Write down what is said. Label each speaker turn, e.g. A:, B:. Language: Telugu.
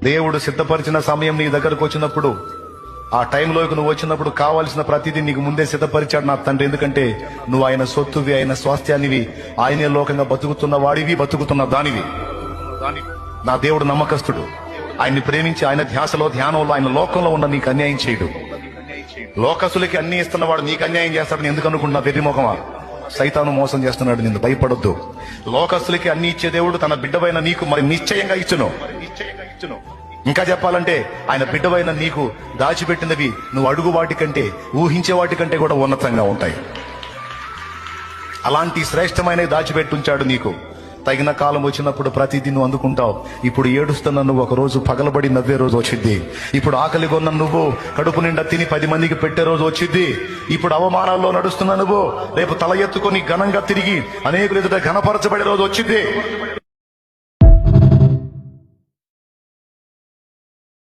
A: దేవుడు సిద్ధపరిచిన సమయం నీ దగ్గరకు వచ్చినప్పుడు, ఆ టైంలోకి నువ్వు వచ్చినప్పుడు కావాల్సిన ప్రతిదీ నీకు ముందే సిద్ధపరిచాడు నా తండ్రి. ఎందుకంటే నువ్వు ఆయన సొత్తువి, ఆయన స్వాస్థ్యానివి, ఆయనే లోకంగా బతుకుతున్న వాడివి, బతుకుతున్న దానివి. నా దేవుడు నమ్మకస్తుడు. ఆయన్ని ప్రేమించి ఆయన ధ్యాసలో, ధ్యానంలో, ఆయన లోకంలో ఉన్న నీకు అన్యాయం చేయడు. లోకస్తులకి అన్ని ఇస్తున్నవాడు నీకు అన్యాయం చేస్తాడని ఎందుకు అనుకుంటున్నా? వెర్రిమోహమా, సైతాను మోసం చేస్తున్నాడు. నిన్ను భయపడొద్దు. లోకస్తులకి అన్ని ఇచ్చే దేవుడు తన బిడ్డవైన నీకు మరి నిశ్చయంగా ఇచ్చును. ఇంకా చెప్పాలంటే ఆయన బిడ్డవైన నీకు దాచిపెట్టినవి నువ్వు అడుగు వాటి కంటే, ఊహించే వాటి కంటే కూడా ఉన్నతంగా ఉంటాయి. అలాంటి శ్రేష్టమైనవి దాచిపెట్టుంచాడు నీకు. తగిన కాలం వచ్చినప్పుడు ప్రతిదీ నువ్వు అందుకుంటావు. ఇప్పుడు ఏడుస్తున్న నువ్వు ఒక రోజు పగలబడి నవ్వే రోజు వచ్చింది. ఇప్పుడు ఆకలి కొన్న నువ్వు కడుపు నిండా తిని 10 మందికి పెట్టే రోజు వచ్చింది. ఇప్పుడు అవమానాల్లో నడుస్తున్న నువ్వు రేపు తల ఎత్తుకొని ఘనంగా తిరిగి అనేకులు ఎదుట ఘనపరచబడే రోజు వచ్చింది.